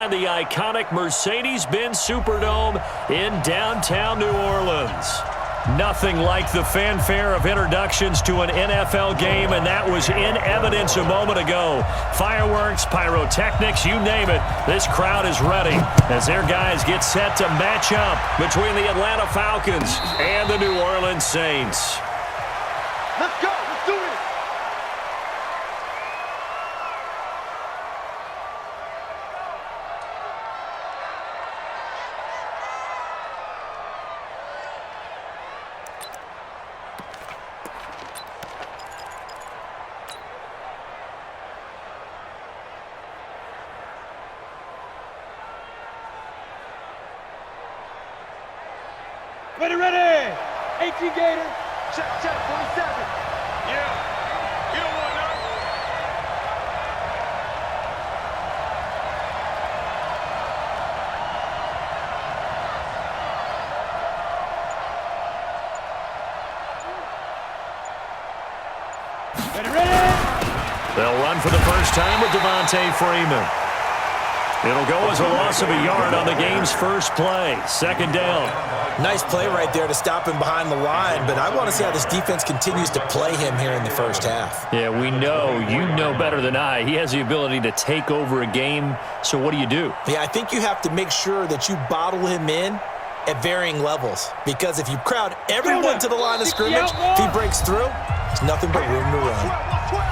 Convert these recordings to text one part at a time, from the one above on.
The iconic Mercedes-Benz Superdome in downtown New Orleans. Nothing like the fanfare of introductions to an NFL game, and that was in evidence a moment ago. Fireworks, pyrotechnics, you name it. This crowd is ready as their guys get set to match up between the Atlanta Falcons and the New Orleans Saints. Let's go. Let's do it. Ready. 18 Gator. Check, 47. Yeah. You don't want none. Ready. They'll run for the first time with Devontae Freeman. It'll go as a loss of a yard on the game's first play. Second down. Nice play right there to stop him behind the line, but I want to see how this defense continues to play him here in the first half. Yeah, we know. You know better than I. He has the ability to take over a game, so what do you do? Yeah, I think you have to make sure that you bottle him in at varying levels, because if you crowd everyone to the line of scrimmage, if he breaks through, there's nothing but room to run.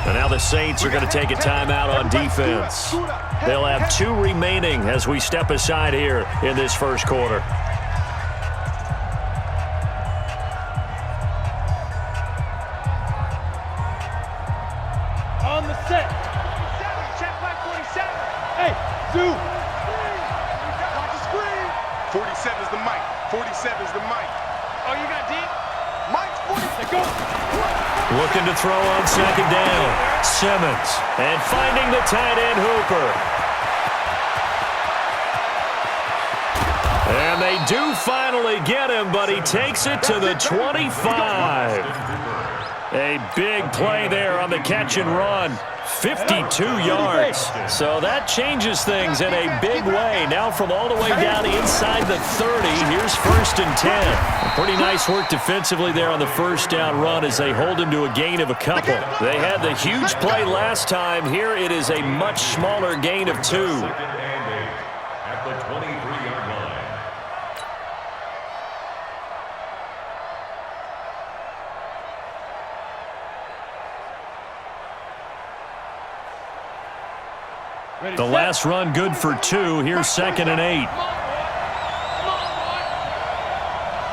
And now the Saints are going to take a timeout on defense. They'll have 2 remaining as we step aside here in this first quarter. On the set. Check back 47. Hey, Zoo. Watch the screen. 47 is the mic. 47 is the mic. Oh, you got deep? Mike's 40. Go. Looking to throw on second down. Simmons. And finding the tight end Hooper. And they do finally get him, but he takes it to the 25. A big play there on the catch and run. 52 yards. So that changes things in a big way. Now from all the way down inside the 30, here's 1st and 10. Pretty nice work defensively there on the first down run as they hold him to a gain of a couple. They had the huge play last time. Here it is a much smaller gain of 2. At the 23-yard line. The last run good for 2. Here's 2nd and 8. Come on, boy.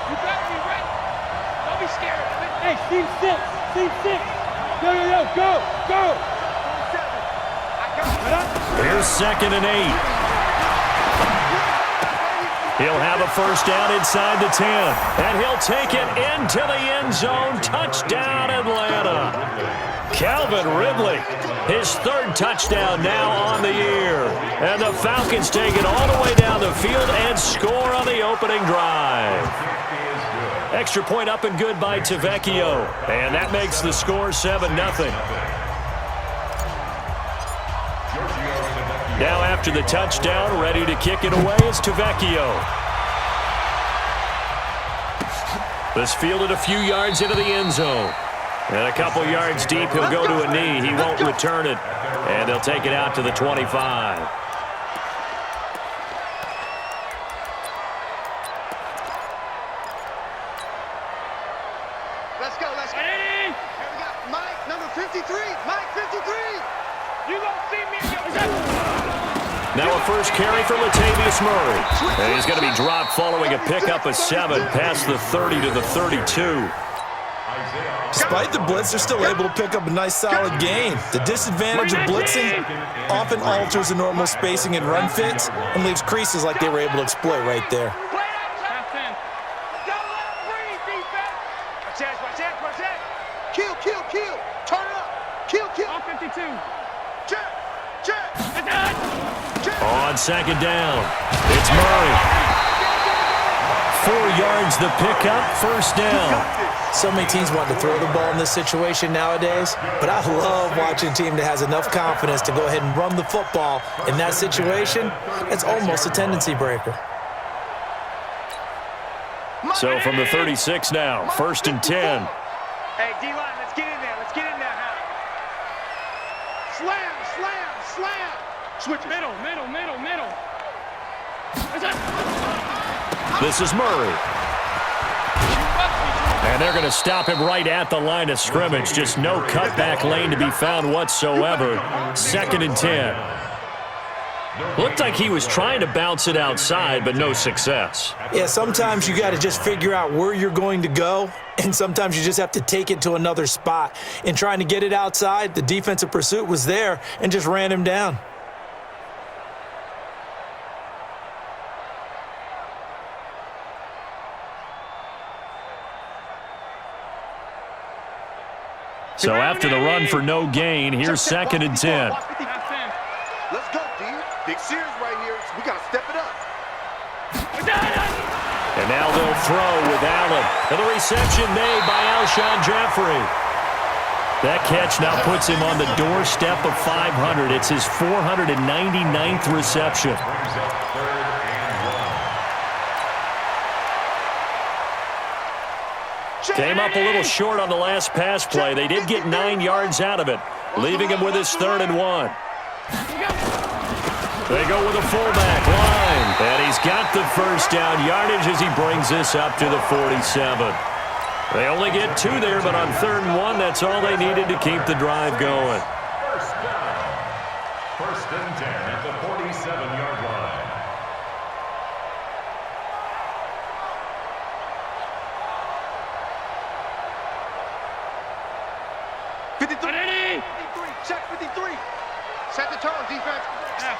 You better be ready. Don't be scared. Hey, team 6. Go. Here's 2nd and 8. He'll have a first down inside the 10. And he'll take it into the end zone. Touchdown, Atlanta. Calvin Ridley, his 3rd touchdown now on the year. And the Falcons take it all the way down the field and score on the opening drive. Extra point up and good by Tavecchio. And that makes the score 7-0. Now after the touchdown, ready to kick it away is Tavecchio. This fielded a few yards into the end zone. And a couple yards deep, he'll go to a knee. He won't return it. And they'll take it out to the 25. Let's go. Here we got Mike, number 53. Mike, 53. You don't see me. Now a first carry for Latavius Murray. And he's going to be dropped following a pickup of 7 past the 30 to the 32. Despite the blitz, they're still able to pick up a nice solid gain. The disadvantage of blitzing often alters the normal spacing and run fits and leaves creases like they were able to exploit right there. Kill. Turn it up. Kill. On 52. Check. On second down, it's Murray. 4 yards the pickup, first down. So many teams want to throw the ball in this situation nowadays, but I love watching a team that has enough confidence to go ahead and run the football. In that situation, it's almost a tendency breaker. So from the 36 now, 1st and 10. Hey, D-line, let's get in there. Let's get in there, huh? Slam, slam, slam. Switch middle. This is Murray. And they're going to stop him right at the line of scrimmage. Just no cutback lane to be found whatsoever. 2nd and 10. Looked like he was trying to bounce it outside, but no success. Yeah, sometimes you got to just figure out where you're going to go, and sometimes you just have to take it to another spot. In trying to get it outside, the defensive pursuit was there and just ran him down. So after the run for no gain, here's 2nd and 10. Let's go, D. Big series right here. We got to step it up. And now they'll throw with Allen. And the reception made by Alshon Jeffrey. That catch now puts him on the doorstep of 500. It's his 499th reception. Came up a little short on the last pass play. They did get 9 yards out of it, leaving him with his 3rd and 1. They go with a fullback line. And he's got the first down yardage as he brings this up to the 47. They only get 2 there, but on 3rd and 1, that's all they needed to keep the drive going. First down. 1st and 10 at the 47-yard line. Check 53. Set the tone, defense. Pass.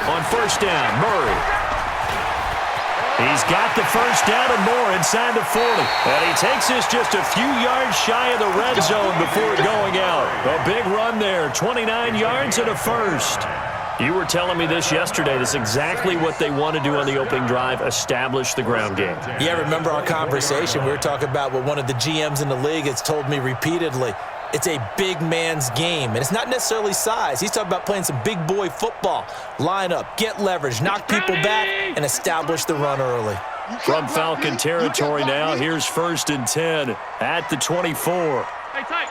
On 1st down, Murray. He's got the first down and more inside the 40. And he takes this just a few yards shy of the red zone before going out. A big run there, 29 yards and a first. You were telling me this yesterday. This is exactly what they want to do on the opening drive, establish the ground game. Yeah, remember our conversation? We were talking about what one of the GMs in the league has told me repeatedly. It's a big man's game, and it's not necessarily size. He's talking about playing some big boy football. Line up, get leverage, knock people back, and establish the run early. From Falcon territory now, here's 1st and 10 at the 24. Hey, tight.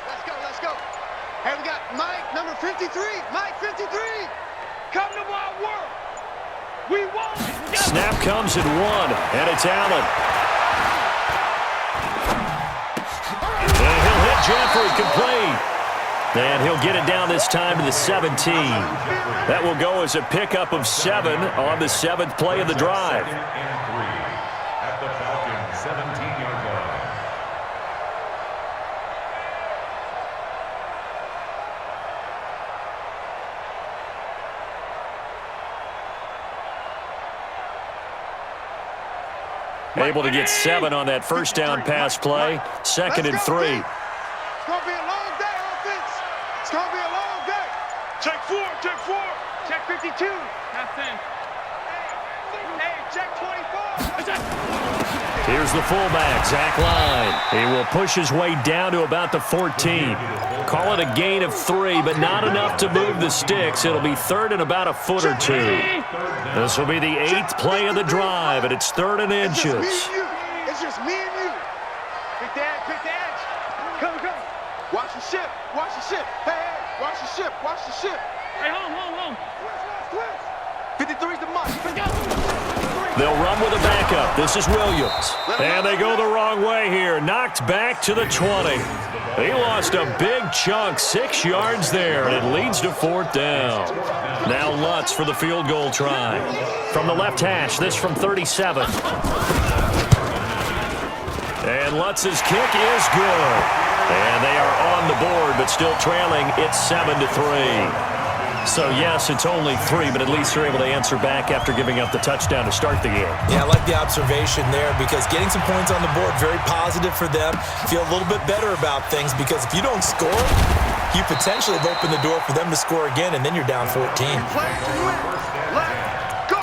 Let's go. Hey, we got Mike, number 53. Mike, 53. Come to my work. We won. Snap comes at 1, and it's Allen. And he'll hit Jeffrey complete. And he'll get it down this time to the 17. That will go as a pickup of 7 on the 7th play of the drive. And 3 at the Falcons 17-yard line. Able to get 7 on that first down pass play. 2nd and 3. It's going to be a long day, offense. It's going to be a long day. Check 4. Check 52. Half 10. Hey, check 24. Here's the fullback, Zach Line. He will push his way down to about the 14. Call it a gain of 3, but not enough to move the sticks. It'll be 3rd and about a foot or 2. This will be the 8th play of the drive, and it's 3rd and inches. It's just me and you. Pick the edge. Come. Watch the ship. Hey, watch the ship. Hey, home. Twist. 53's the mark. They'll run with a backup. This is Williams. And they go the wrong way here. Knocked back to the 20. He lost a big chunk, 6 yards there, and it leads to 4th down. Now Lutz for the field goal try. From the left hash, this from 37. And Lutz's kick is good. And they are on the board, but still trailing. It's 7-3. So, yes, it's only 3, but at least they're able to answer back after giving up the touchdown to start the game. Yeah, I like the observation there because getting some points on the board, very positive for them. Feel a little bit better about things because if you don't score, you potentially have opened the door for them to score again, and then you're down 14. Let's go.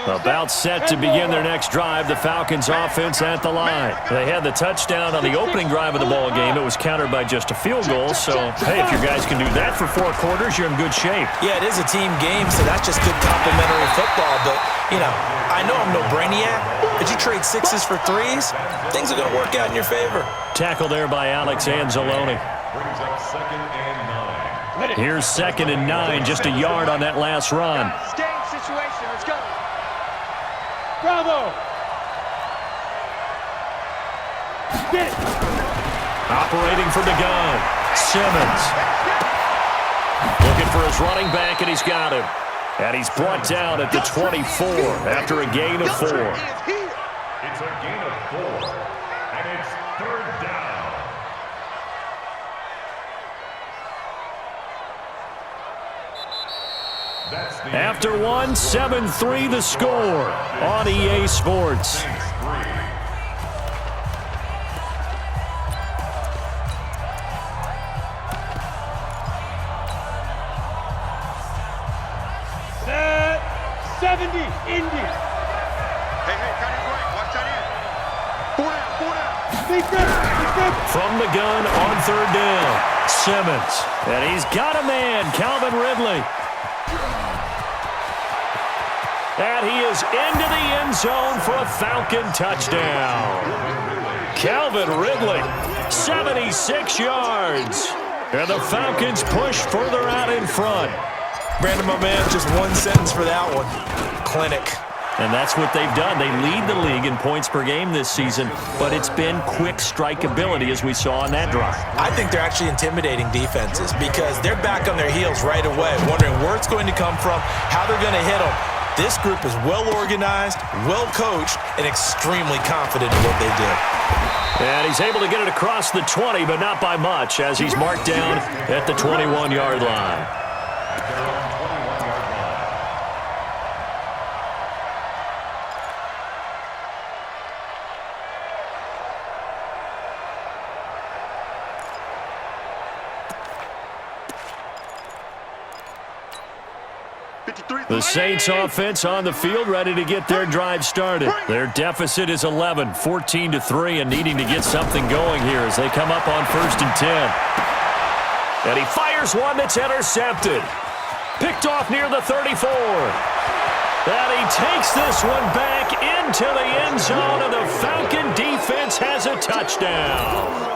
About set to begin their next drive, the Falcons offense at the line. They had the touchdown on the opening drive of the ball game. It was countered by just a field goal. So, hey, if your guys can do that for 4 quarters, you're in good shape. Yeah, it is a team game, so that's just good complimentary football. But, you know, I know I'm no brainiac, but you trade 6s for 3s, things are going to work out in your favor. Tackle there by Alex Anzalone. Brings up 2nd and 9. Here's 2nd and 9, just a yard on that last run. Game situation. Let's go. Bravo. Get it. Operating from the gun, Simmons. Looking for his running back, and he's got him. And he's brought down at the 24 after a gain of 4. It's a gain of 4, and it's 3rd down. That's the After 1, 7-3 the score on EA Sports. Saints 3. Set 70. Indy. Hey, cut it right. Watch that in. 4 down. Big good. From the gun on 3rd down, Simmons. And he's got a man, Calvin Ridley. And he is into the end zone for a Falcon touchdown. Calvin Ridley, 76 yards. And the Falcons push further out in front. Brandon, my man, just one sentence for that one. Clinic. And that's what they've done. They lead the league in points per game this season, but it's been quick strike ability as we saw on that drive. I think they're actually intimidating defenses because they're back on their heels right away, wondering where it's going to come from, how they're going to hit them. This group is well organized, well coached, and extremely confident in what they do. And he's able to get it across the 20, but not by much, as he's marked down at the 21-yard line. The Saints offense on the field, ready to get their drive started. Their deficit is 11, 14-3, and needing to get something going here as they come up on 1st and 10. And he fires one that's intercepted. Picked off near the 34. And he takes this one back into the end zone, and the Falcon defense has a touchdown.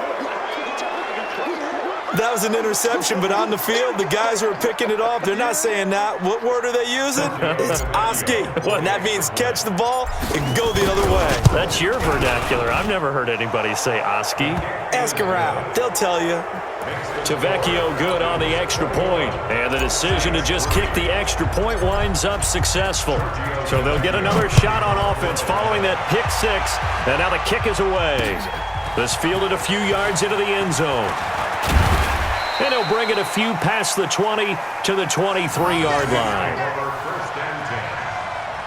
That was an interception, but on the field, the guys who are picking it off, they're not saying that. What word are they using? It's oski, and that means catch the ball and go the other way. That's your vernacular. I've never heard anybody say oski. Ask around. They'll tell you. Tavecchio good on the extra point, and the decision to just kick the extra point winds up successful. So they'll get another shot on offense following that pick 6, and now the kick is away. This fielded a few yards into the end zone. And he'll bring it a few past the 20 to the 23-yard line. Over 1st and 10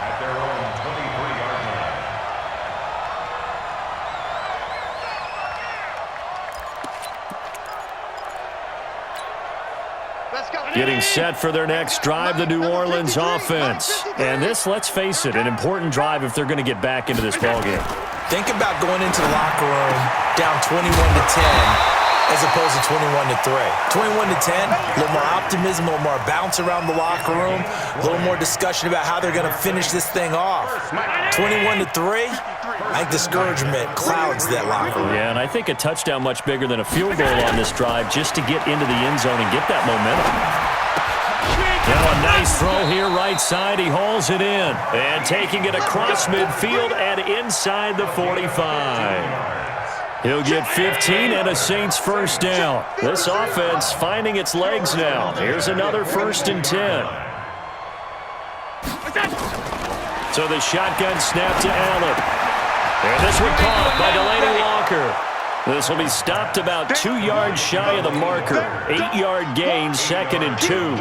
at their own 23-yard line. Let's go. Getting set for their next drive, the New Orleans offense. And this, let's face it, an important drive if they're going to get back into this ballgame. Think about going into the locker room down 21-10. As opposed to 21-3. 21-10, a little more optimism, a little more bounce around the locker room, a little more discussion about how they're going to finish this thing off. 21-3, I think discouragement clouds that locker room. Yeah, and I think a touchdown much bigger than a field goal on this drive just to get into the end zone and get that momentum. Now a nice throw here right side. He hauls it in. And taking it across midfield and inside the 45. He'll get 15 and a Saints first down. This offense finding its legs now. Here's another 1st and 10. So the shotgun snap to Allen. And this one caught by Delaney Walker. This will be stopped about 2 yards shy of the marker. 8-yard gain, 2nd and 2.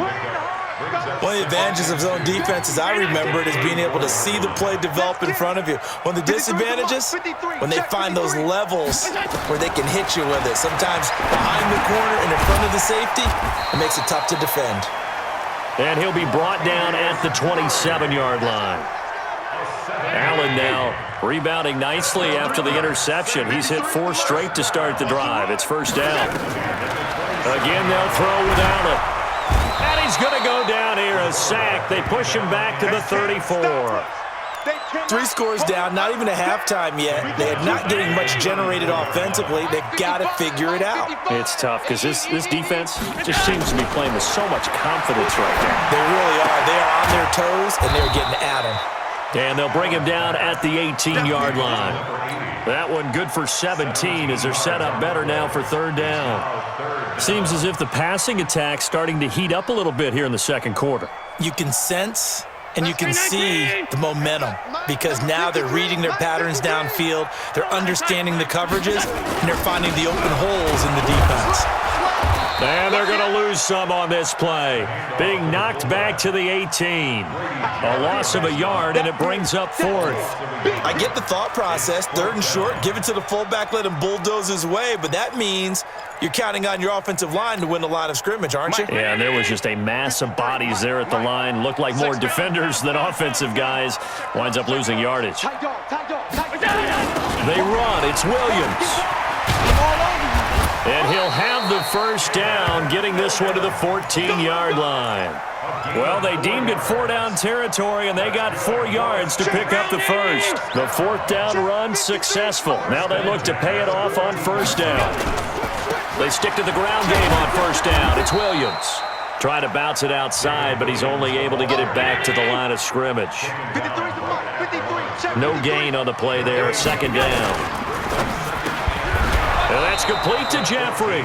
One of the advantages of zone defense, as I remember it, is being able to see the play develop in front of you. One of the disadvantages, when they find those levels where they can hit you with it. Sometimes behind the corner and in front of the safety, it makes it tough to defend. And he'll be brought down at the 27-yard line. Allen now rebounding nicely after the interception. He's hit 4 straight to start the drive. It's first down. Again, they'll throw with Allen. And he's going to go down here, a sack. They push him back to the 34. 3 scores down, not even a halftime yet. They're not getting much generated offensively. They've got to figure it out. It's tough because this defense just seems to be playing with so much confidence right now. They really are. They are on their toes, and they're getting at them. And they'll bring him down at the 18-yard line. That one good for 17 as they're set up better now for third down. Seems as if the passing attack's starting to heat up a little bit here in the second quarter. You can sense and you can see the momentum because now they're reading their patterns downfield, they're understanding the coverages, and they're finding the open holes in the defense. And they're going to lose some on this play. Being knocked back to the 18. A loss of a yard, and it brings up fourth. I get the thought process. 3rd and short, give it to the fullback, let him bulldoze his way, but that means you're counting on your offensive line to win the line of scrimmage, aren't you? Yeah, and there was just a mass of bodies there at the line. Looked like more defenders than offensive guys. Winds up losing yardage. They run. It's Williams. And he'll have the first down, getting this one to the 14-yard line. Well, they deemed it 4-down territory, and they got 4 yards to pick up the first. The 4th down run successful. Now they look to pay it off on first down. They stick to the ground game on first down. It's Williams. Trying to bounce it outside, but he's only able to get it back to the line of scrimmage. No gain on the play there. 2nd down. And that's complete to Jeffrey.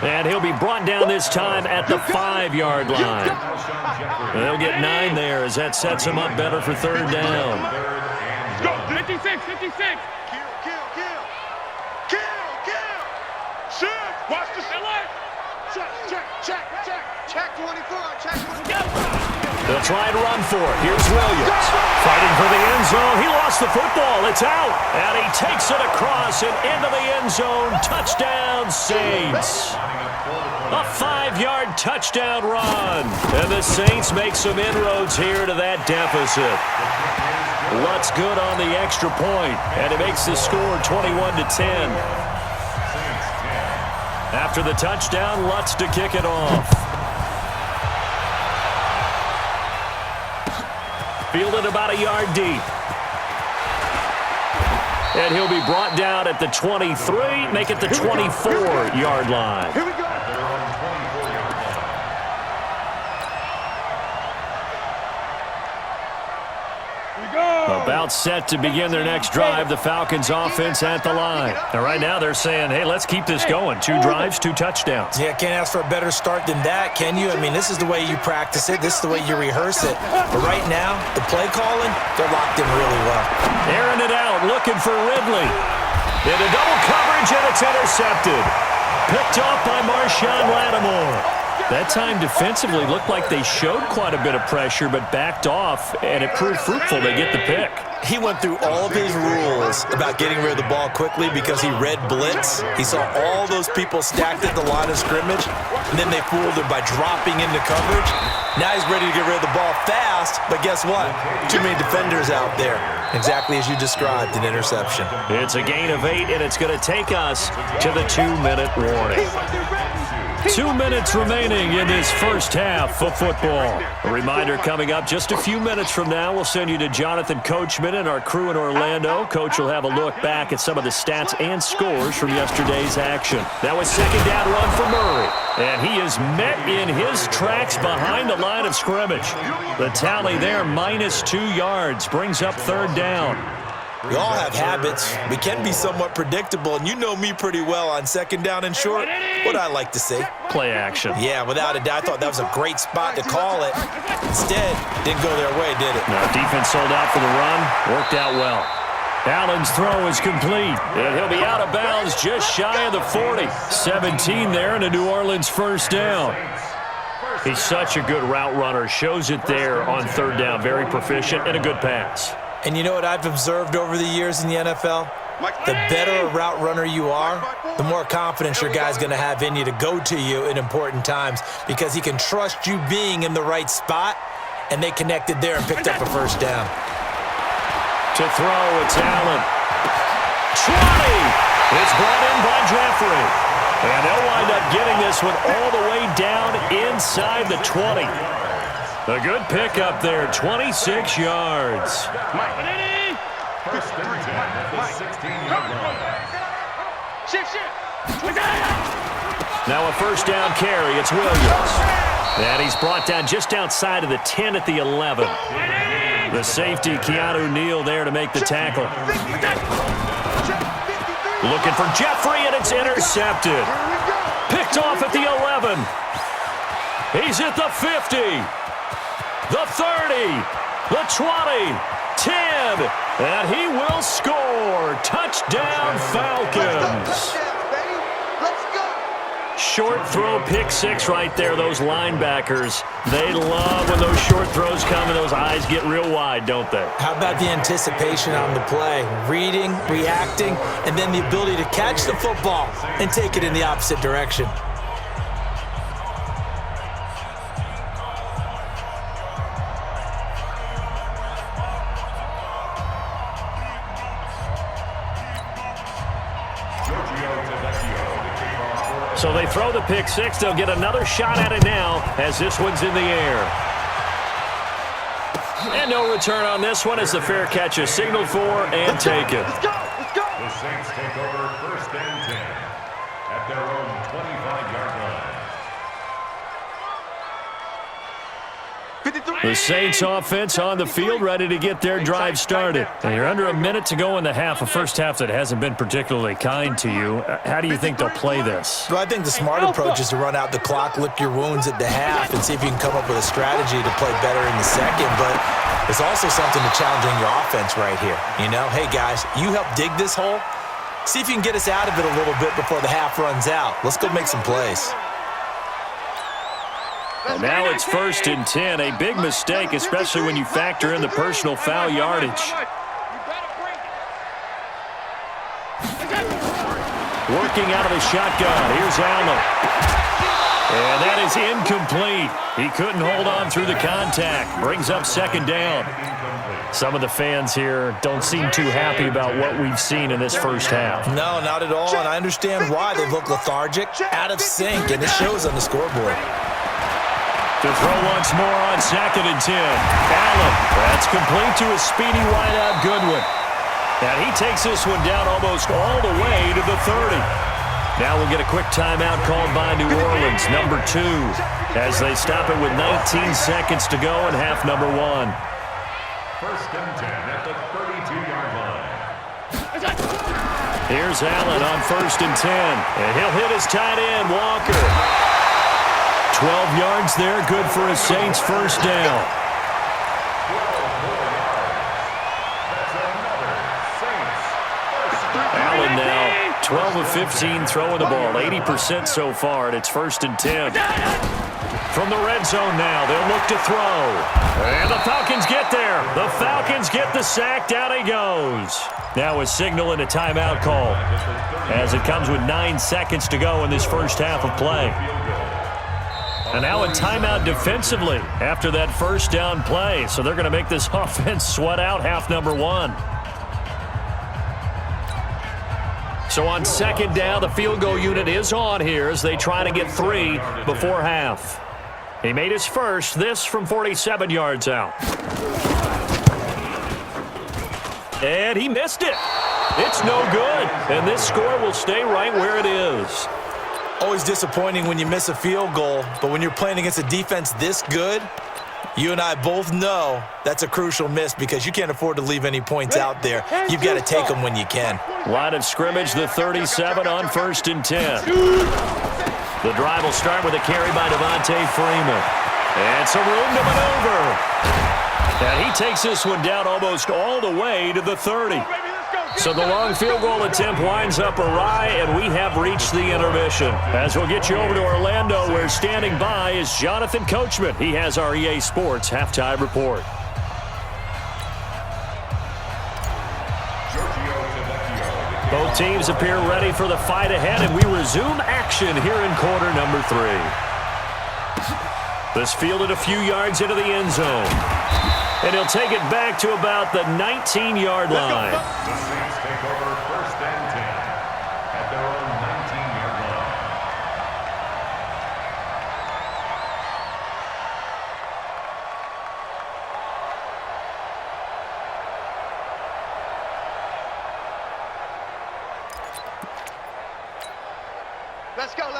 And he'll be brought down this time at the 5-yard line. And they'll get 9 there as that sets him up better for third down. 56, 56. Watch the check 24, check 24. They'll try and run for it. Here's Williams. Fighting for the end zone. He lost the football. It's out. And he takes it across and into the end zone. Touchdown, Saints. A 5-yard touchdown run. And the Saints make some inroads here to that deficit. Lutz good on the extra point, and it makes the score 21-10. After the touchdown, Lutz to kick it off. Fielded about a yard deep. And he'll be brought down at the 23, make it the 24-yard line. Here we go. About set to begin their next drive, the Falcons offense at the line. And right now they're saying, hey, let's keep this going. 2 drives, 2 touchdowns. Yeah, can't ask for a better start than that, can you? I mean, this is the way you practice it. This is the way you rehearse it. But right now, the play calling, they're locked in really well. Airing it out, looking for Ridley. Into double coverage, and it's intercepted. Picked off by Marshawn Lattimore. That time defensively looked like they showed quite a bit of pressure, but backed off, and it proved fruitful. They get the pick. He went through all of his rules about getting rid of the ball quickly because he read blitz. He saw all those people stacked at the line of scrimmage, and then they fooled him by dropping into coverage. Now he's ready to get rid of the ball fast, but guess what? Too many defenders out there. Exactly as you described, an interception. It's a gain of 8, and it's going to take us to the 2-minute warning. 2 minutes remaining in this first half of football. A reminder coming up just a few minutes from now. We'll send you to Jonathan Coachman and our crew in Orlando. Coach will have a look back at some of the stats and scores from yesterday's action. That was 2nd down run for Murray. And he is met in his tracks behind the line of scrimmage. The tally there, -2 yards, brings up 3rd down. We all have habits. We can be somewhat predictable, and you know me pretty well on 2nd down and short. What I like to say. Play action. Yeah, without a doubt. I thought that was a great spot to call it. Instead, didn't go their way, did it? No, defense sold out for the run. Worked out well. Allen's throw is complete, and he'll be out of bounds just shy of the 40. 17 there, and a New Orleans first down. He's such a good route runner. Shows it there on 3rd down. Very proficient and a good pass. And you know what I've observed over the years in the NFL? The better a route runner you are, the more confidence your guy's going to have in you to go to you in important times because he can trust you being in the right spot, and they connected there and picked up a first down. To throw, it's Allen. 20! It's brought in by Jeffrey. And they'll wind up getting this one all the way down inside the 20. A good pickup there, 26 yards. First and 10 at the 16-yard line. Now a first down carry, it's Williams. And he's brought down just outside of the 10 at the 11. The safety, Keanu Neal, there to make the tackle. Looking for Jeffrey, and it's intercepted. Picked off at the 11. He's at the 50. The 30. The 20. 10. And he will score. Touchdown, Falcons. Short throw, pick six right there, those linebackers. They love when those short throws come and those eyes get real wide, don't they? How about the anticipation on the play? Reading, reacting, and then the ability to catch the football and take it in the opposite direction. So they throw the pick six. They'll get another shot at it now as this one's in the air. And no return on this one as the fair catch is signaled for and taken. Let's go. Let's go. The Saints take over first and 10 at their own 25-yard line. The Saints offense on the field, ready to get their drive started. And you're under a minute to go in the half, a first half that hasn't been particularly kind to you. How do you think they'll play this? Well, I think the smart approach is to run out the clock, lick your wounds at the half, and see if you can come up with a strategy to play better in the second. But there's also something to challenging your offense right here. You know, hey, guys, you help dig this hole. See if you can get us out of it a little bit before the half runs out. Let's go make some plays. And now it's first and 10. A big mistake, especially when you factor in the personal foul yardage. Working out of the shotgun. Here's Allen. And that is incomplete. He couldn't hold on through the contact. Brings up second down. Some of the fans here don't seem too happy about what we've seen in this first half. No, not at all, and I understand why. They look lethargic, out of sync, and it shows on the scoreboard. To throw once more on second and 10. Allen, that's complete to a speedy wideout Goodwin. And he takes this one down almost all the way to the 30. Now we'll get a quick timeout called by New Orleans, number 2, as they stop it with 19 seconds to go in half number 1. First and 10 at the 32-yard line. Here's Allen on first and 10. And he'll hit his tight end, Walker. 12 yards there, good for a Saints first down. Allen now, 12 of 15 throwing the ball, 80% so far, and it's first and 10. From the red zone now, they'll look to throw. And the Falcons get there. The Falcons get the sack, down he goes. Now a signal and a timeout call as it comes with 9 seconds to go in this first half of play. And now a timeout defensively after that first down play. So they're going to make this offense sweat out half number 1. So on second down, the field goal unit is on here as they try to get 3 before half. He made his first, this from 47 yards out. And he missed it. It's no good. And this score will stay right where it is. Always disappointing when you miss a field goal, but when you're playing against a defense this good, you and I both know that's a crucial miss because you can't afford to leave any points out there. You've got to take them when you can. Line of scrimmage, the 37 on first and 10. The drive will start with a carry by Devontae Freeman. And some room to maneuver. And he takes this one down almost all the way to the 30. So the long field goal attempt winds up awry, and we have reached the intermission. As we'll get you over to Orlando, where standing by is Jonathan Coachman. He has our EA Sports halftime report. Both teams appear ready for the fight ahead, and we resume action here in quarter number 3. This fielded a few yards into the end zone. And he'll take it back to about the 19-yard line. The Saints take over 1st and 10 at their own 19-yard line.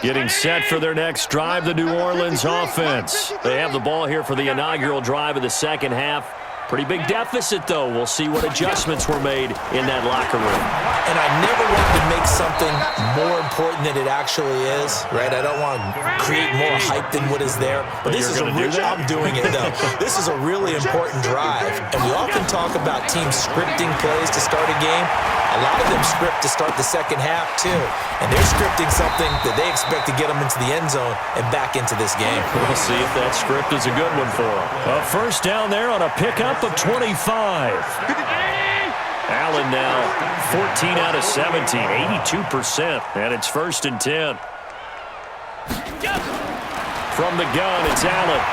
Getting set for their next drive, the New Orleans offense. They have the ball here for the inaugural drive of the second half. Pretty big deficit, though. We'll see what adjustments were made in that locker room. And I never want to make something more important than it actually is, right? I don't want to create more hype than what is there. But this is I'm doing it, though. This is a really important drive. And we often talk about teams scripting plays to start a game. A lot of them script to start the second half, too. And they're scripting something that they expect to get them into the end zone and back into this game. We'll see if that script is a good one for them. A first down there on a pickup of 25. Allen now 14 out of 17, 82%, and it's 1st and 10. From the gun, it's Allen.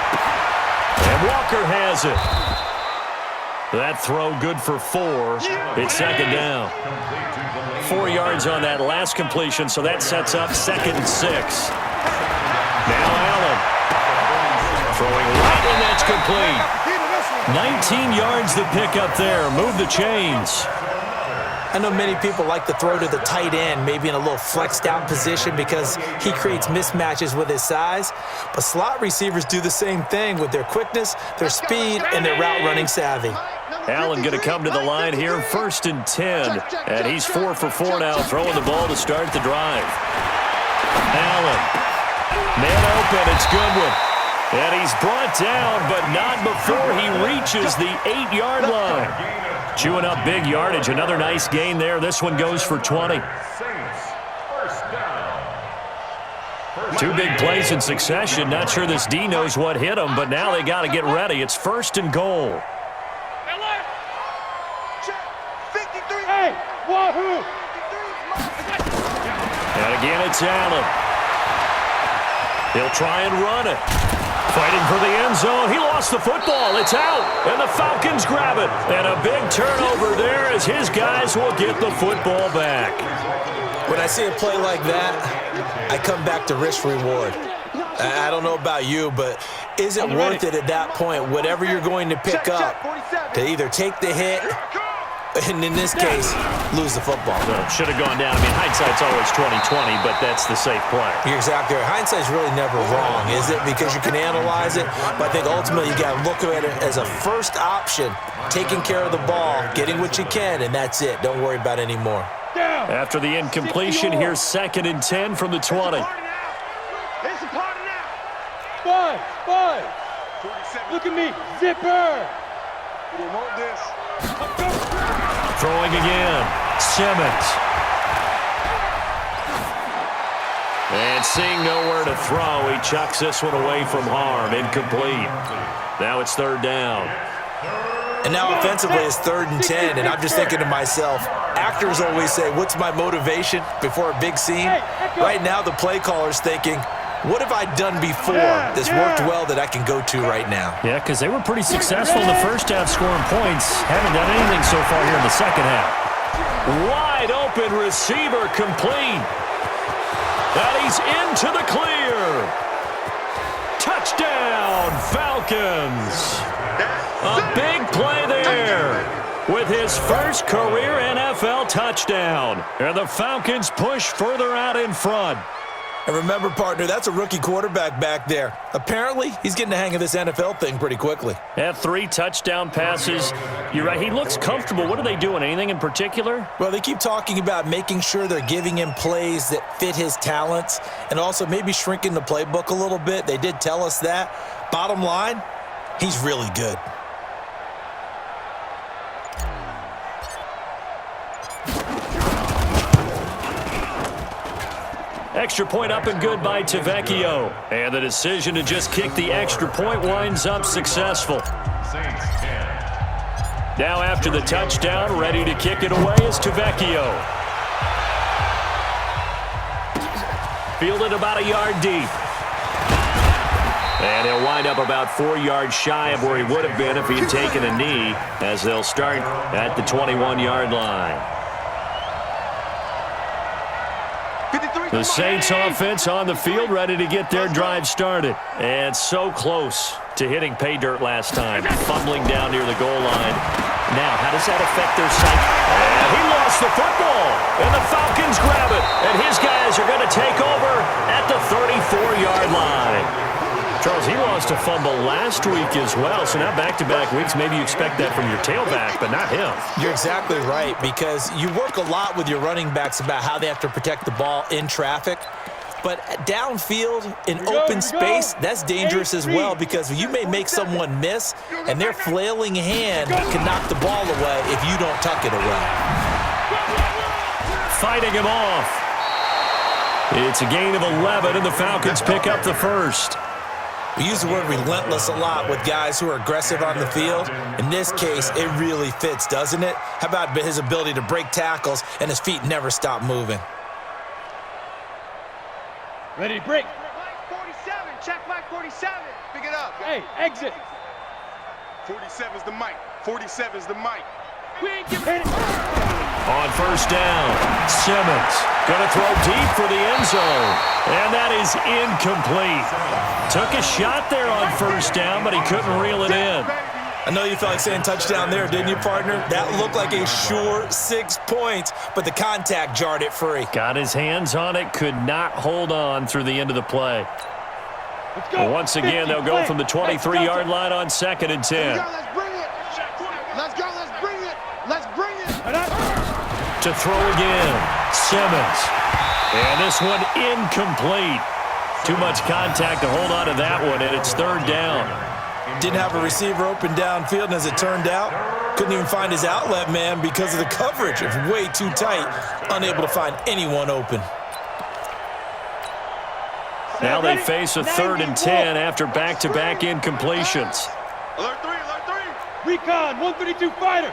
And Walker has it. That throw good for 4. It's 2nd down. 4 yards on that last completion, so that sets up 2nd and 6. Now Allen throwing right, and that's complete. 19 yards to pick up there. Move the chains. I know many people like to throw to the tight end, maybe in a little flexed out position because he creates mismatches with his size. But slot receivers do the same thing with their quickness, their speed, and their route running savvy. Allen going to come to the line here, 1st and 10. And he's 4 for 4 now, throwing the ball to start the drive. Allen, man open, it's Goodwin. And he's brought down, but not before he reaches the 8-yard line. Chewing up big yardage. Another nice gain there. This one goes for 20. Two big plays in succession. Not sure this D knows what hit him, but now they got to get ready. It's 1st and goal. Hey, wahoo! And again, it's Allen. He'll try and run it. Fighting for the end zone. He lost the football. It's out. And the Falcons grab it. And a big turnover there as his guys will get the football back. When I see a play like that, I come back to risk reward. I don't know about you, but is it worth it at that point, whatever you're going to pick up, to either take the hit, and in this case, lose the football? Should have gone down. I mean, hindsight's always 20/20, but that's the safe play. You're exactly right. Hindsight's really never wrong, is it? Because you can analyze it, but I think ultimately you got to look at it as a first option, taking care of the ball, getting what you can, and that's it. Don't worry about any more. After the incompletion, here's 2nd and 10 from the 20. Bud, look at me, zipper. Throwing again, Simmons. And seeing nowhere to throw, he chucks this one away from harm, incomplete. Now it's 3rd down. And now offensively it's 3rd and 10, and I'm just thinking to myself, actors always say, what's my motivation before a big scene? Right now the play caller's thinking, what have I done before that's worked well that I can go to right now? Yeah, because they were pretty successful in the first half scoring points. Haven't done anything so far here in the second half. Wide open receiver complete. And he's into the clear. Touchdown, Falcons. A big play there with his first career NFL touchdown. And the Falcons push further out in front. And remember, partner, that's a rookie quarterback back there. Apparently, he's getting the hang of this NFL thing pretty quickly. Had 3 touchdown passes. You're right, he looks comfortable. What are they doing? Anything in particular? Well, they keep talking about making sure they're giving him plays that fit his talents and also maybe shrinking the playbook a little bit. They did tell us that. Bottom line, he's really good. Extra point up and good by Tavecchio. And the decision to just kick the extra point winds up successful. Now after the touchdown, ready to kick it away is Tavecchio. Fielded about a yard deep. And he'll wind up about 4 yards shy of where he would have been if he had taken a knee, as they'll start at the 21-yard line. The Saints offense on the field, ready to get their drive started. And so close to hitting pay dirt last time, fumbling down near the goal line. Now, how does that affect their psyche? And he lost the football, and the Falcons grab it. And his guys are going to take over at the 34-yard line. Charles, he lost a fumble last week as well, so now back-to-back weeks, maybe you expect that from your tailback, but not him. You're exactly right, because you work a lot with your running backs about how they have to protect the ball in traffic. But downfield, in open space, that's dangerous as well, because you may make someone miss, and their flailing hand can knock the ball away if you don't tuck it away. Fighting him off. It's a gain of 11, and the Falcons pick up the first. We use the word relentless a lot with guys who are aggressive on the field. In this case, it really fits, doesn't it? How about his ability to break tackles and his feet never stop moving? Ready to break. Mike 47, check Mike 47. Pick it up. Hey, exit. 47's the mic. 47's the mic. We ain't giving it. On first down, Simmons going to throw deep for the end zone. And that is incomplete. Took a shot there on first down, but he couldn't reel it in. I know you felt like saying touchdown there, didn't you, partner? That looked like a sure 6 points, but the contact jarred it free. Got his hands on it, could not hold on through the end of the play. Let's go. Once again, they'll go from the 23-yard line on 2nd and 10. Let's bring it. Let's go. Let's bring it. Let's bring it. To throw again, Simmons. And this one incomplete. Too much contact to hold on to that one, and it's 3rd down. Didn't have a receiver open downfield, and as it turned out, couldn't even find his outlet man because of the coverage. It was way too tight, unable to find anyone open. Now they face a 3rd and 10 after back-to-back incompletions. Alert 3, alert 3. Recon, 132 fighter.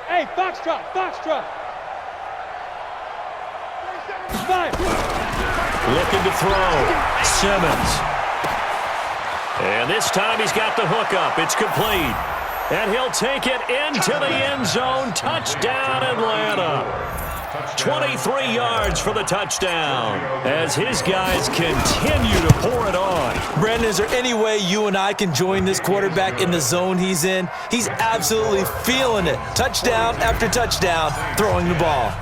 Hey, Foxtrot, Foxtrot. 5. Looking to throw. Simmons. And this time he's got the hook up. It's complete. And he'll take it into the end zone. Touchdown, Atlanta. 23 yards for the touchdown as his guys continue to pour it on. Brandon, is there any way you and I can join this quarterback in the zone he's in? He's absolutely feeling it. Touchdown after touchdown, throwing the ball.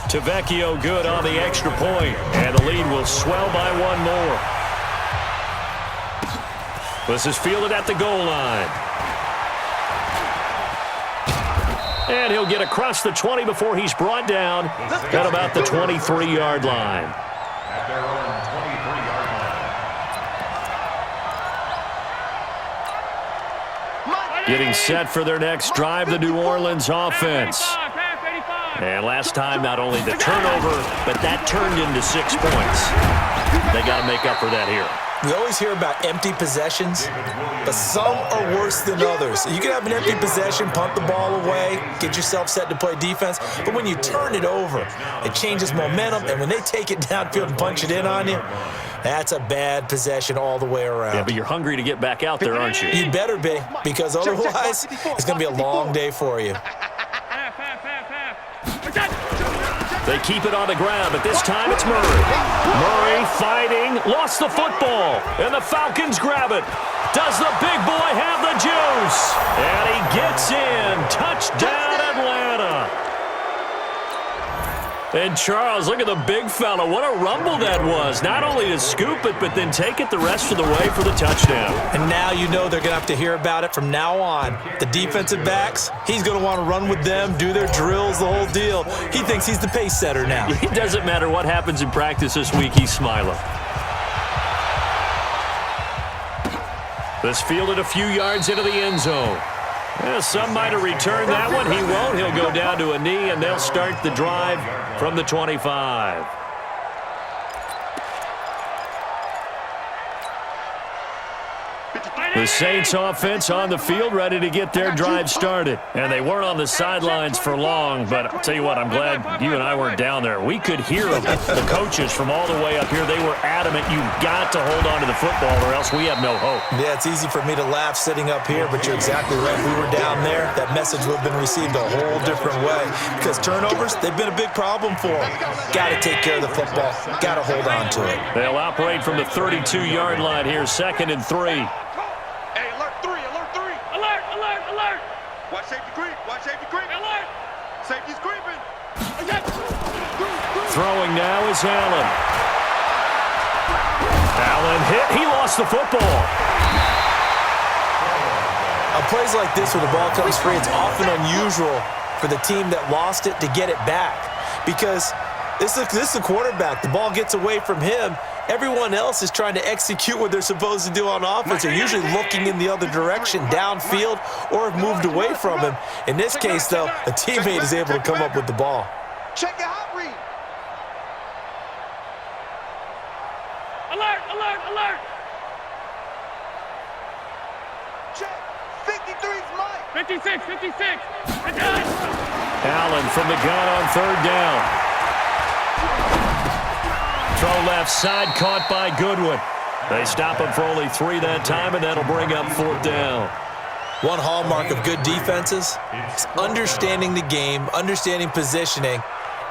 Tavecchio good on the extra point, and the lead will swell by 1 more. This is fielded at the goal line. And he'll get across the 20 before he's brought down at about the 23-yard line. At their own 23-yard line. Getting set for their next drive, the New Orleans offense. And last time, not only the turnover, but that turned into 6 points. They got to make up for that here. We always hear about empty possessions, but some are worse than others. You can have an empty possession, punt the ball away, get yourself set to play defense, but when you turn it over, it changes momentum, and when they take it downfield and punch it in on you, that's a bad possession all the way around. Yeah, but you're hungry to get back out there, aren't you? You better be, because otherwise, it's going to be a long day for you. They keep it on the ground, but this time it's Murray. Murray fighting, lost the football, and the Falcons grab it. Does the big boy have the juice? And he gets in. Touchdown, Atlanta. And Charles, look at the big fella. What a rumble that was. Not only to scoop it, but then take it the rest of the way for the touchdown. And now you know they're going to have to hear about it from now on. The defensive backs, he's going to want to run with them, do their drills, the whole deal. He thinks he's the pace setter now. It doesn't matter what happens in practice this week, he's smiling. This fielded a few yards into the end zone. Well, some might have returned that one. He won't. He'll go down to a knee, and they'll start the drive from the 25. The Saints offense on the field ready to get their drive started. And they weren't on the sidelines for long, but I'll tell you what, I'm glad you and I weren't down there. We could hear them. The coaches from all the way up here, they were adamant, you've got to hold on to the football or else we have no hope. Yeah, it's easy for me to laugh sitting up here, but you're exactly right. If we were down there, that message would have been received a whole different way. Because turnovers, they've been a big problem for them. Got to take care of the football. Got to hold on to it. They'll operate from the 32-yard line here, 2nd and 3. Hey, alert 3, alert 3. Alert, alert, alert. Watch safety creep, watch safety creep. Alert. Safety's creeping. Throwing now is Allen. Allen hit. He lost the football. On plays like this where the ball comes free, it's often unusual for the team that lost it to get it back. Because this is the quarterback. The ball gets away from him. Everyone else is trying to execute what they're supposed to do on offense. They're usually looking in the other direction, downfield, or have moved away from him. In this case, though, a teammate is able to come up with the ball. Check your hot read. Alert, alert, alert. Check. 53's Mike. 56, 56. Allen from the gun on 3rd down. Throw left side, caught by Goodwin. They stop him for only 3 that time, and that'll bring up 4th down. One hallmark of good defenses is understanding the game, understanding positioning,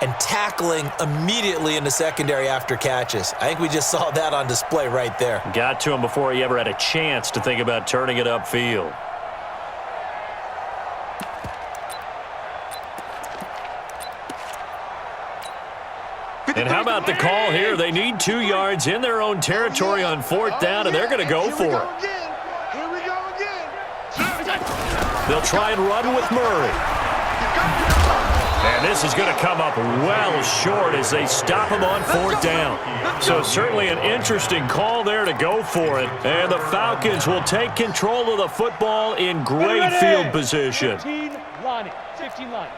and tackling immediately in the secondary after catches. I think we just saw that on display right there. Got to him before he ever had a chance to think about turning it upfield. And how about the call here? They need 2 yards in their own territory on 4th down, and they're going to go for it. Here we go again. They'll try and run with Murray. And this is going to come up well short as they stop him on 4th down. So certainly an interesting call there to go for it. And the Falcons will take control of the football in great field position. 15 line. 15 line.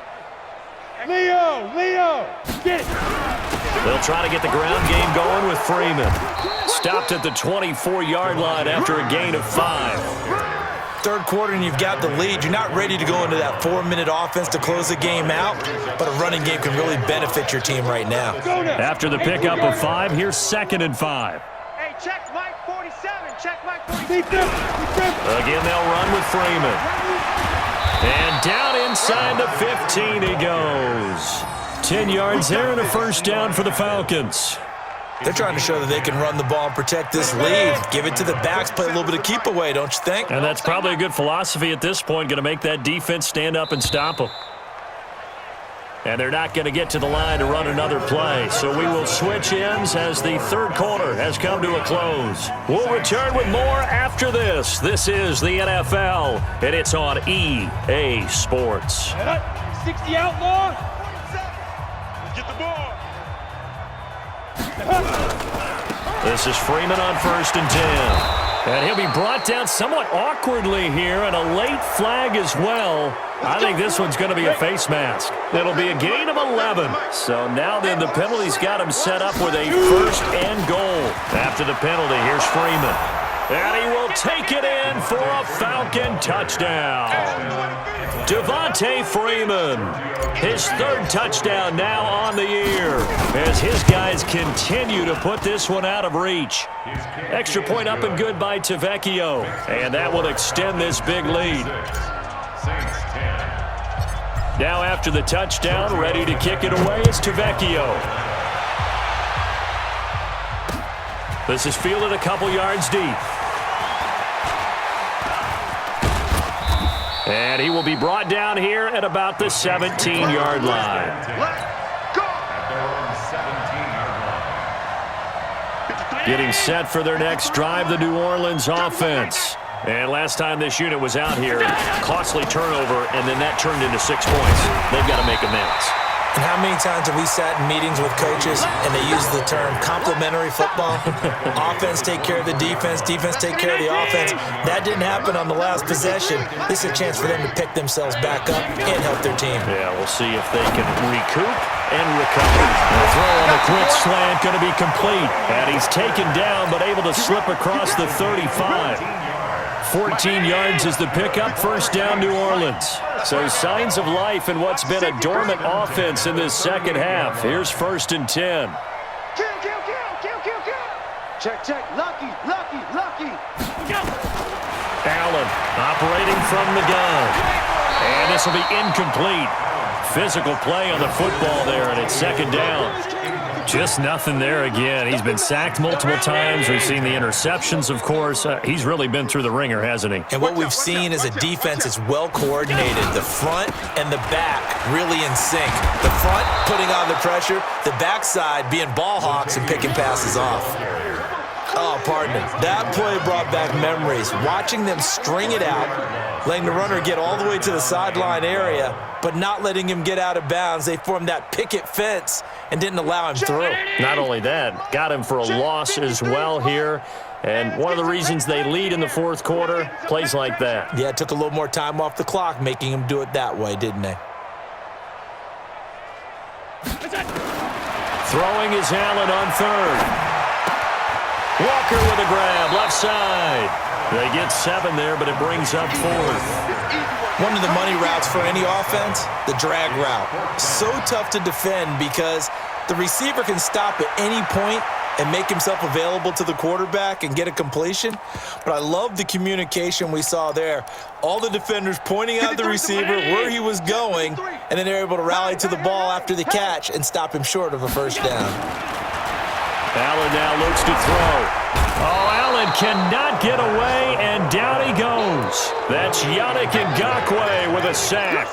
Leo, get it. They'll try to get the ground game going with Freeman. Stopped at the 24-yard line after a gain of 5. Third quarter and you've got the lead. You're not ready to go into that 4-minute offense to close the game out, but a running game can really benefit your team right now. After the pickup of 5, here's 2nd and 5. Hey, check Mike 47. Check Mike 47. Again, they'll run with Freeman. And down inside the 15 he goes. 10 yards there and a 1st down for the Falcons. They're trying to show that they can run the ball and protect this lead. Give it to the backs, play a little bit of keep away, don't you think? And that's probably a good philosophy at this point, going to make that defense stand up and stop them. And they're not going to get to the line to run another play. So we will switch ends as the 3rd quarter has come to a close. We'll return with more after this. This is the NFL, and it's on EA Sports. 60 outlaw. Get the ball. This is Freeman on 1st and 10. And he'll be brought down somewhat awkwardly here, and a late flag as well. I think this one's going to be a face mask. It'll be a gain of 11. So now then the penalty's got him set up with a 1st and goal. After the penalty, here's Freeman. And he will take it in for a Falcon touchdown. Devontae Freeman, his 3rd touchdown now on the year as his guys continue to put this one out of reach. Extra point up and good by Tavecchio, and that will extend this big lead. Now after the touchdown, ready to kick it away is Tavecchio. This is fielded a couple yards deep. And he will be brought down here at about the 17-yard line. Getting set for their next drive, the New Orleans offense. And last time this unit was out here, costly turnover, and then that turned into 6 points. They've got to make amends. And how many times have we sat in meetings with coaches and they use the term complementary football? Offense take care of the defense, defense take care of the offense. That didn't happen on the last possession. This is a chance for them to pick themselves back up and help their team. Yeah, we'll see if they can recoup and recover. The throw on the quick slant going to be complete. And he's taken down but able to slip across the 35. 14 yards is the pickup, first down New Orleans. So signs of life in what's been a dormant offense in this second half. Here's 1st and 10. Kill. Check. Lucky. Allen operating from the gun. And this will be incomplete. Physical play on the football there, and it's 2nd down. Just nothing there again. He's been sacked multiple times. We've seen the interceptions, of course. He's really been through the ringer, hasn't he? And what we've seen is a defense that's well coordinated. The front and the back really in sync. The front putting on the pressure, the backside being ball hawks and picking passes off. Oh, pardon me. That play brought back memories. Watching them string it out, letting the runner get all the way to the sideline area, but not letting him get out of bounds. They formed that picket fence and didn't allow him through. Not only that, got him for a loss as well here. And one of the reasons they lead in the 4th quarter, plays like that. Yeah, it took a little more time off the clock, making him do it that way, didn't they? Throwing is Allen on 3rd. Walker with a grab, left side. They get 7 there, but it brings up 4th. One of the money routes for any offense, the drag route. So tough to defend because the receiver can stop at any point and make himself available to the quarterback and get a completion. But I love the communication we saw there. All the defenders pointing out the receiver where he was going, and then they're able to rally to the ball after the catch and stop him short of a 1st down. Allen now looks to throw. Oh, Allen cannot get away, and down he goes. That's Yannick Ngakoue with a sack.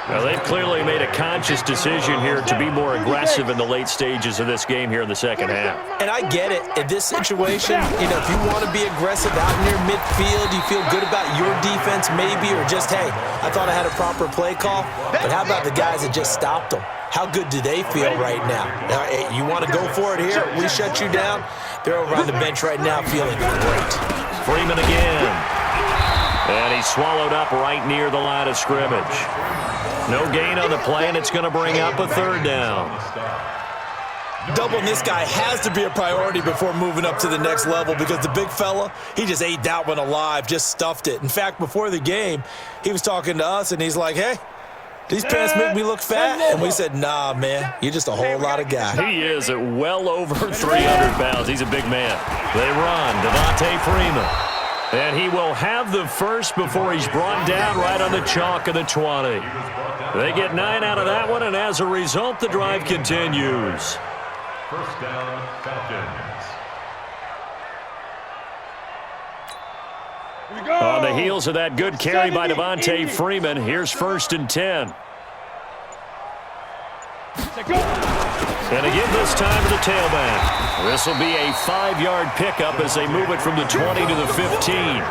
Now, they've clearly made a conscious decision here to be more aggressive in the late stages of this game here in the second half. And I get it. In this situation, if you want to be aggressive out near midfield, you feel good about your defense maybe, or just, hey, I thought I had a proper play call. But how about the guys that just stopped them? How good do they feel right now? You want to go for it here? We shut you down. They're over on the bench right now feeling great. Freeman again. And he's swallowed up right near the line of scrimmage. No gain on the play, and it's going to bring up a 3rd down. Doubling this guy has to be a priority before moving up to the next level because the big fella, he just ate that one alive, just stuffed it. In fact, before the game, he was talking to us, and he's like, hey, these pants make me look fat. And we said, nah, man, you're just a whole lot of guy. He is at well over 300 pounds. He's a big man. They run. Devontae Freeman. And he will have the first before he's brought down right on the chalk of the 20. They get 9 out of that one, and as a result, the drive continues. 1st down, Falcons. On the heels of that good carry by Devontae Freeman, here's 1st and 10. And again this time to the tailback. This will be a 5-yard pickup as they move it from the 20 to the 15.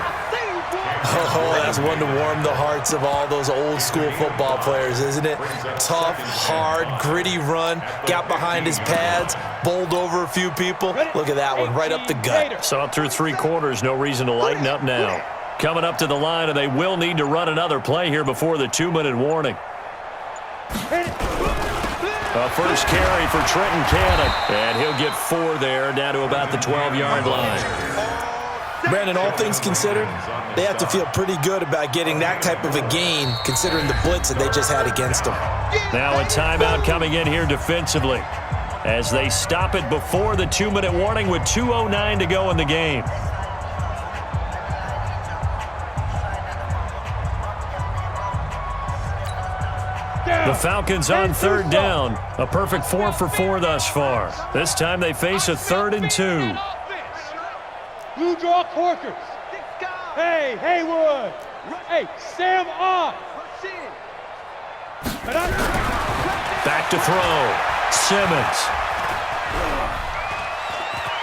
Oh, that's one to warm the hearts of all those old school football players, isn't it? Tough, hard, gritty run, got behind his pads, bowled over a few people. Look at that one, right up the gut. Saw it through 3 quarters, no reason to lighten up now. Coming up to the line, and they will need to run another play here before the 2-minute warning. A first carry for Trenton Cannon, and he'll get 4 there, down to about the 12-yard line. Brandon, all things considered, they have to feel pretty good about getting that type of a gain, considering the blitz that they just had against them. Now a timeout coming in here defensively as they stop it before the 2-minute warning with 2:09 to go in the game. The Falcons on 3rd down. A perfect 4 for 4 thus far. This time they face a 3rd and 2. Blue draw Corkers. Hey, Haywood. Hey, Sam on. Back to throw. Simmons.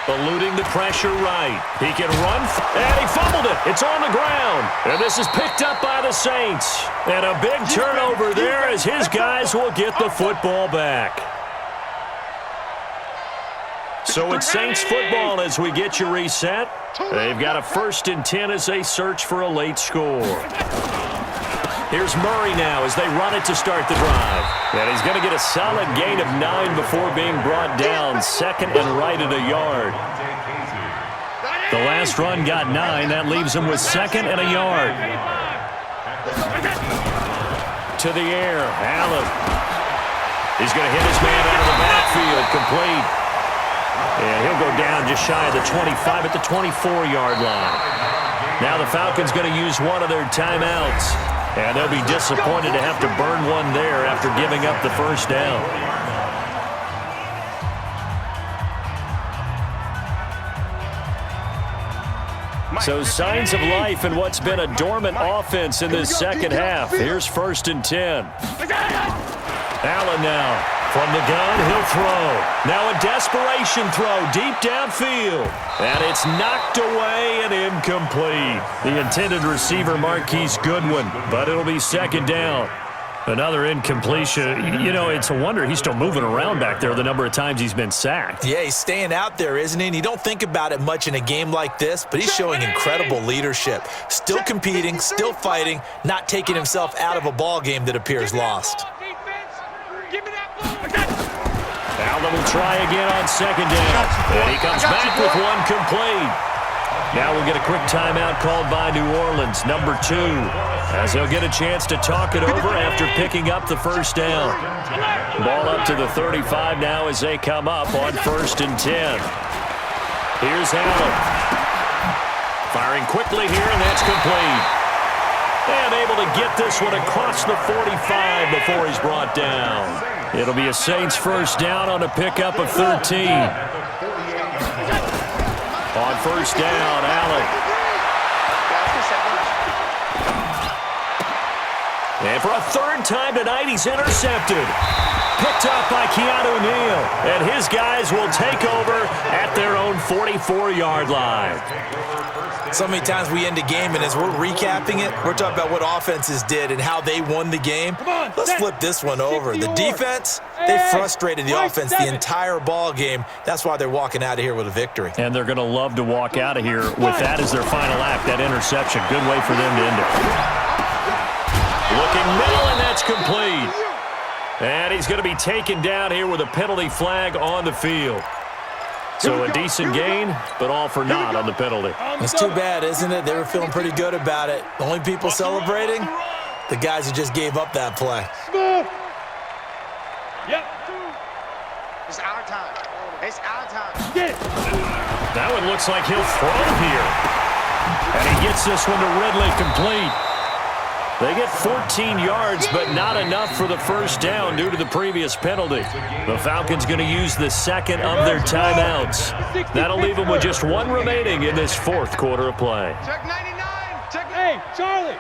Eluding the pressure right. He can run, and he fumbled it. It's on the ground. And this is picked up by the Saints. And a big turnover there as his guys will get the football back. So it's Saints football as we get you reset. They've got a 1st and 10 as they search for a late score. Here's Murray now as they run it to start the drive. And he's going to get a solid gain of 9 before being brought down. 2nd and right at a yard. The last run got 9. That leaves him with 2nd and a yard. To the air, Allen. He's going to hit his man out of the backfield, complete. And he'll go down just shy of the 25 at the 24-yard line. Now the Falcons going to use one of their timeouts. And they'll be disappointed to have to burn one there after giving up the first down. So signs of life in what's been a dormant offense in this second half. Here's 1st and 10. Allen now. From the gun, he'll throw. Now a desperation throw deep downfield. And it's knocked away and incomplete. The intended receiver, Marquise Goodwin, but it'll be 2nd down. Another incompletion. You know, it's a wonder he's still moving around back there the number of times he's been sacked. Yeah, he's staying out there, isn't he? And you don't think about it much in a game like this, but he's showing incredible leadership. Still competing, still fighting, not taking himself out of a ball game that appears lost. Allen will try again on 2nd down. And he comes back with one complete. Now we'll get a quick timeout called by New Orleans, number 2, as they'll get a chance to talk it over after picking up the first down. Ball up to the 35 now as they come up on 1st and 10. Here's Allen. Firing quickly here, and that's complete. And able to get this one across the 45 before he's brought down. It'll be a Saints first down on a pickup of 13. On 1st down, Allen. And for a 3rd time tonight, he's intercepted. Picked up by Keanu Neal. And his guys will take over at their own 44-yard line. So many times we end a game, and as we're recapping it, we're talking about what offenses did and how they won the game. Let's flip this one over. The defense, they frustrated the offense the entire ball game. That's why they're walking out of here with a victory. And they're going to love to walk out of here with that as their final act, that interception. Good way for them to end it. Looking middle, and that's complete. And he's going to be taken down here with a penalty flag on the field. So a decent gain, but all for naught on the penalty. It's too bad, isn't it? They were feeling pretty good about it. The only people celebrating, the guys who just gave up that play. Yep. It's our time. It's our time. That one looks like he'll throw here. And he gets this one to Ridley, complete. They get 14 yards, but not enough for the first down due to the previous penalty. The Falcons going to use the 2nd of their timeouts. That'll leave them with just 1 remaining in this 4th quarter of play. Check 99. Check. Hey, Charlie.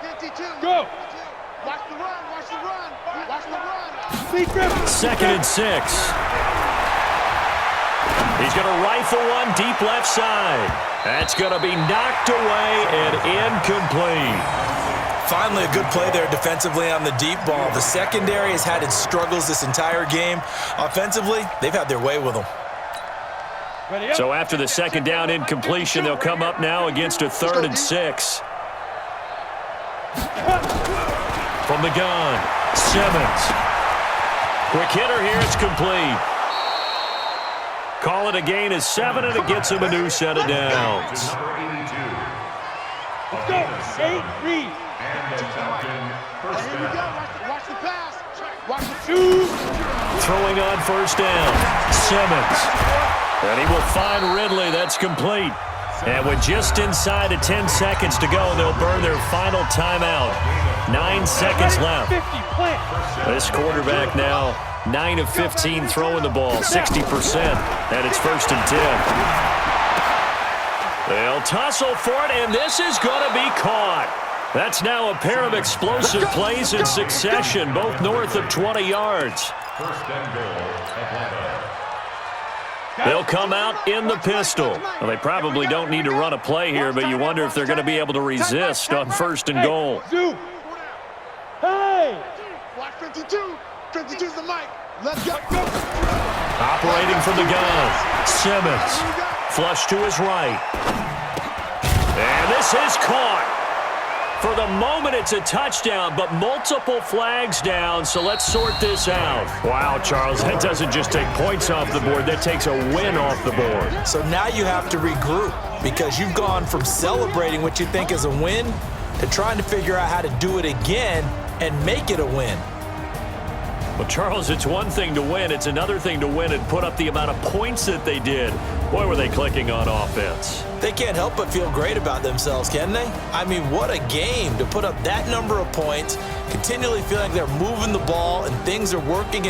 52. Go. Watch the run. Watch the run. Watch the run. 2nd and 6. He's going to rifle one deep left side. That's going to be knocked away and incomplete. Finally, a good play there defensively on the deep ball. The secondary has had its struggles this entire game. Offensively, they've had their way with them. So after the 2nd down incompletion, they'll come up now against a 3rd and 6. From the gun, Simmons. Quick hitter here, it's complete. Call it a gain of 7, and it gets him a new set of downs. Let's go. 8, read. Here we go. Watch the pass. Watch the Shoot. Throwing on 1st down, Simmons. And he will find Ridley. That's complete. And with just inside of 10 seconds to go, they'll burn their final timeout. 9 seconds left. 50, plant. This quarterback now 9 of 15 throwing the ball, 60%, and it's 1st and 10. They'll tussle for it, and this is going to be caught. That's now a pair of explosive plays in succession, both north of 20 yards. 1st and goal, Atlanta. They'll come out in the pistol. Well, they probably don't need to run a play here, but you wonder if they're going to be able to resist on 1st and goal. Hey! Watch 52. 52's the mic. Let's go. Operating from the gun, Simmons. Flush to his right. And this is caught. For the moment, it's a touchdown, but multiple flags down, so let's sort this out. Wow, Charles, that doesn't just take points off the board. That takes a win off the board. So now you have to regroup because you've gone from celebrating what you think is a win to trying to figure out how to do it again and make it a win. Well, Charles, it's one thing to win. It's another thing to win and put up the amount of points that they did. Boy, were they clicking on offense. They can't help but feel great about themselves, can they? I mean, what a game to put up that number of points, continually feeling like they're moving the ball and things are working